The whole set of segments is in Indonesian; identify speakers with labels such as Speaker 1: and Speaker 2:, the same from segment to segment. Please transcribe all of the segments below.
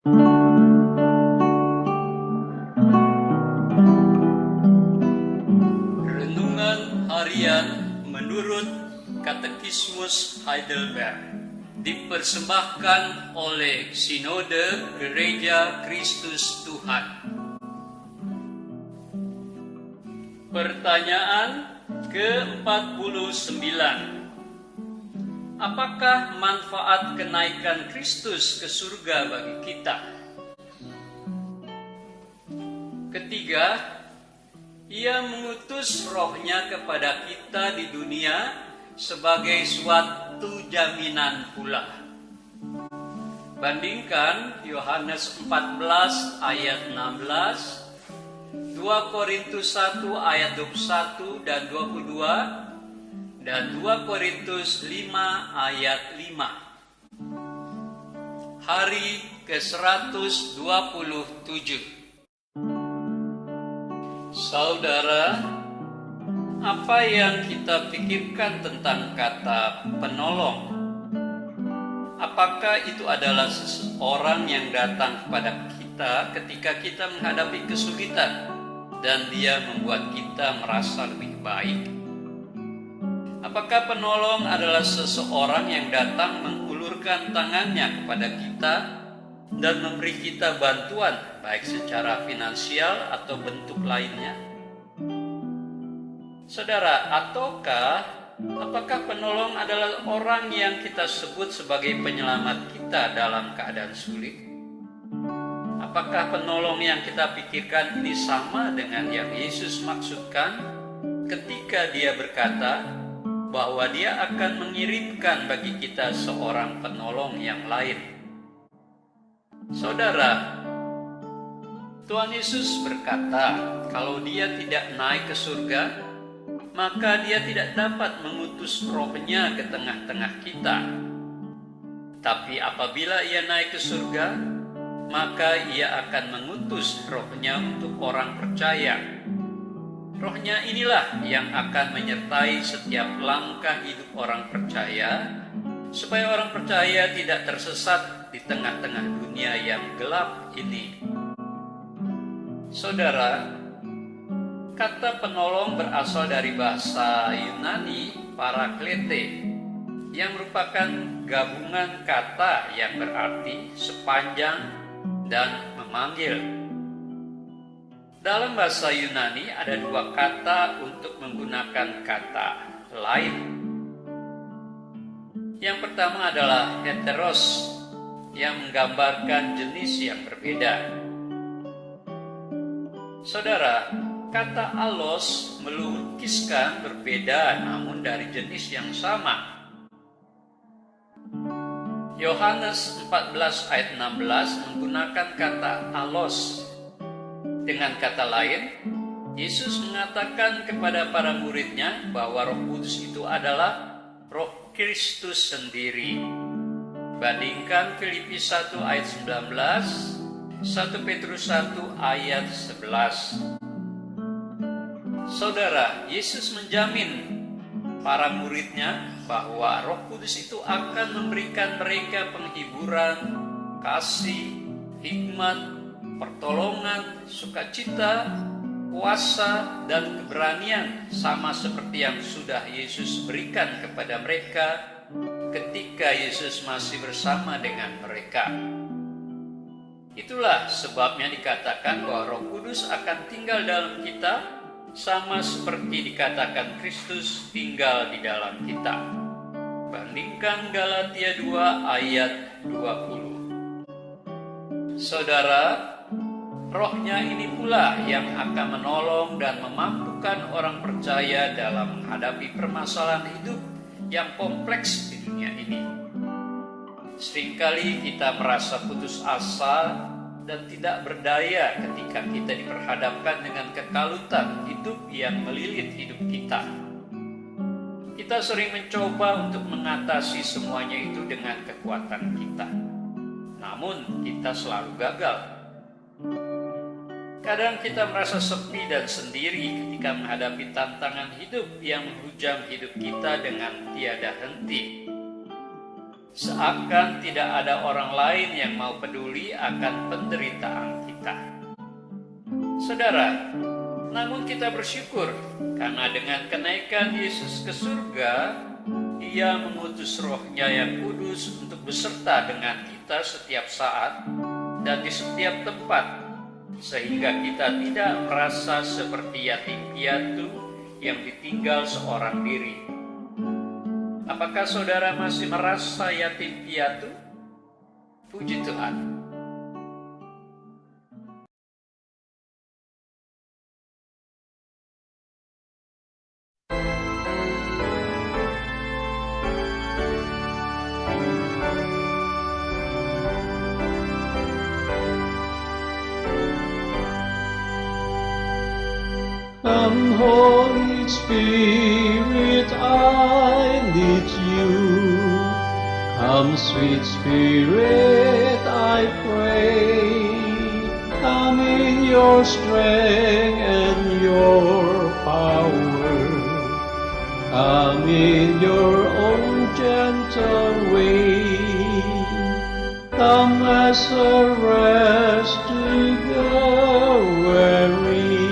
Speaker 1: Renungan Harian menurut Katekismus Heidelberg dipersembahkan oleh Sinode Gereja Kristus Tuhan. Pertanyaan ke-49. Apakah manfaat kenaikan Kristus ke surga bagi kita? Ketiga, Ia mengutus Roh-Nya kepada kita di dunia sebagai suatu jaminan pula. Bandingkan Yohanes 14 ayat 16, 2 Korintus 1 ayat 21 dan 22, dan 2 Korintus 5 ayat 5. Hari ke-127. Saudara, apa yang kita pikirkan tentang kata penolong? Apakah itu adalah seseorang yang datang kepada kita ketika kita menghadapi kesulitan dan dia membuat kita merasa lebih baik? Apakah penolong adalah seseorang yang datang mengulurkan tangannya kepada kita dan memberi kita bantuan, baik secara finansial atau bentuk lainnya? Saudara, apakah penolong adalah orang yang kita sebut sebagai penyelamat kita dalam keadaan sulit? Apakah penolong yang kita pikirkan ini sama dengan yang Yesus maksudkan ketika dia berkata bahwa dia akan mengirimkan bagi kita seorang penolong yang lain? Saudara, Tuhan Yesus berkata, kalau dia tidak naik ke surga, maka dia tidak dapat mengutus Roh-Nya ke tengah-tengah kita. Tapi apabila ia naik ke surga, maka ia akan mengutus Roh-Nya untuk orang percaya. Roh-Nya inilah yang akan menyertai setiap langkah hidup orang percaya, supaya orang percaya tidak tersesat di tengah-tengah dunia yang gelap ini. Saudara, kata penolong berasal dari bahasa Yunani paraklete, yang merupakan gabungan kata yang berarti sepanjang dan memanggil. Dalam bahasa Yunani ada dua kata untuk menggunakan kata lain. Yang pertama adalah heteros, yang menggambarkan jenis yang berbeda. Saudara, kata allos melukiskan berbeda namun dari jenis yang sama. Yohanes 14 ayat 16 menggunakan kata allos. Dengan kata lain, Yesus mengatakan kepada para murid-Nya bahwa Roh Kudus itu adalah Roh Kristus sendiri. Bandingkan Filipi 1 ayat 19, 1 Petrus 1 ayat 11. Saudara, Yesus menjamin para murid-Nya bahwa Roh Kudus itu akan memberikan mereka penghiburan, kasih, hikmat, pertolongan, sukacita, kuasa, dan keberanian, sama seperti yang sudah Yesus berikan kepada mereka ketika Yesus masih bersama dengan mereka. Itulah sebabnya dikatakan bahwa Roh Kudus akan tinggal dalam kita, sama seperti dikatakan Kristus tinggal di dalam kita. Bandingkan Galatia 2 ayat 20. Saudara, Roh-Nya ini pula yang akan menolong dan memampukan orang percaya dalam menghadapi permasalahan hidup yang kompleks di dunia ini. Seringkali kita merasa putus asa dan tidak berdaya ketika kita diperhadapkan dengan kekalutan hidup yang melilit hidup kita. Kita sering mencoba untuk mengatasi semuanya itu dengan kekuatan kita. Namun kita selalu gagal. Kadang kita merasa sepi dan sendiri ketika menghadapi tantangan hidup yang menghujam hidup kita dengan tiada henti. seakan tidak ada orang lain yang mau peduli akan penderitaan kita. Saudara, namun kita bersyukur karena dengan kenaikan Yesus ke surga, Dia mengutus Roh-Nya yang kudus untuk beserta dengan kita setiap saat dan di setiap tempat, sehingga kita tidak merasa seperti yatim piatu yang ditinggal seorang diri. Apakah saudara masih merasa yatim piatu? Puji Tuhan.
Speaker 2: Come, Holy Spirit, I need you. Come, sweet Spirit, I pray. Come in your strength and your power. Come in your own gentle way. Come as a rest to the weary.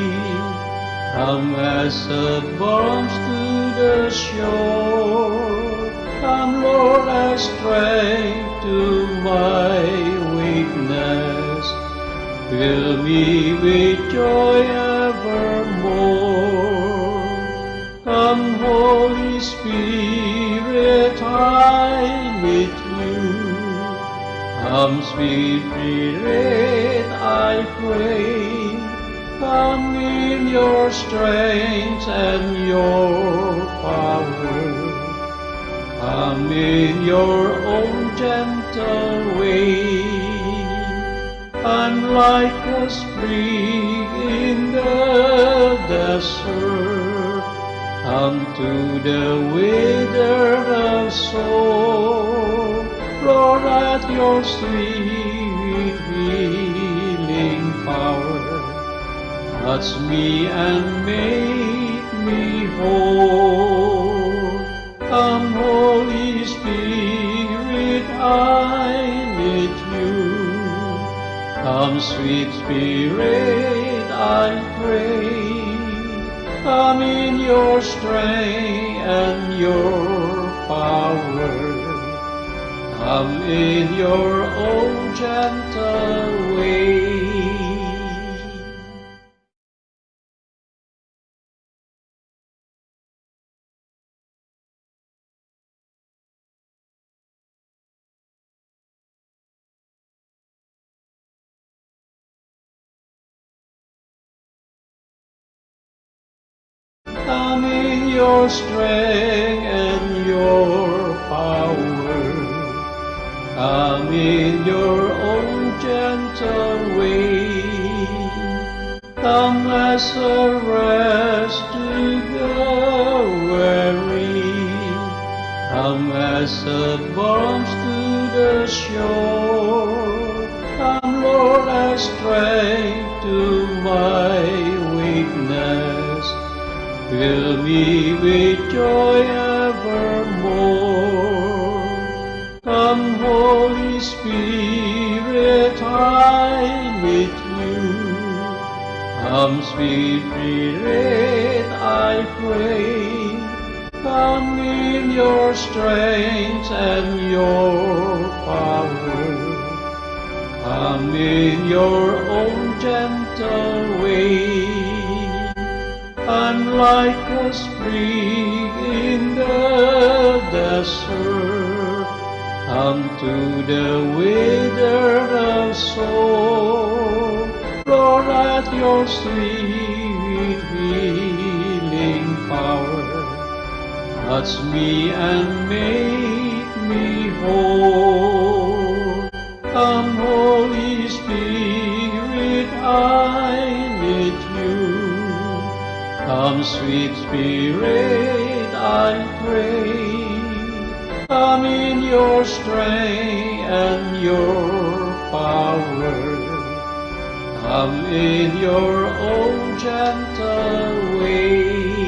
Speaker 2: Come as a balm to the shore. Come, Lord, as strength to my weakness. Fill me with joy evermore. Come, Holy Spirit, I need you. Come, sweet Spirit, I pray. Come in your strength and your power. Come in your own gentle way. I'm like a spring in the desert. Come to the withered soul. Lord, let your sweet healing power touch me and make me whole. Come, Holy Spirit, I need you. Come, sweet Spirit, I pray. Come in your strength and your power. Come in your own gentle way. Come in your strength and your power. Come in your own gentle way. Come as a rest to the weary. Come as a balm to the shore. Come, Lord, as strength to my weakness. Fill me with joy evermore. Come, Holy Spirit, I need you. Come, sweet Spirit, I pray. Come in your strength and your power. Come in your own gentle way. I'm like a spring in the desert. Come to the withered soul. Lord, let your sweet healing power touch me and make me whole. Come, Holy Spirit, I need you. Come, sweet Spirit, I pray. Come in your strength and your power. Come in your own gentle way.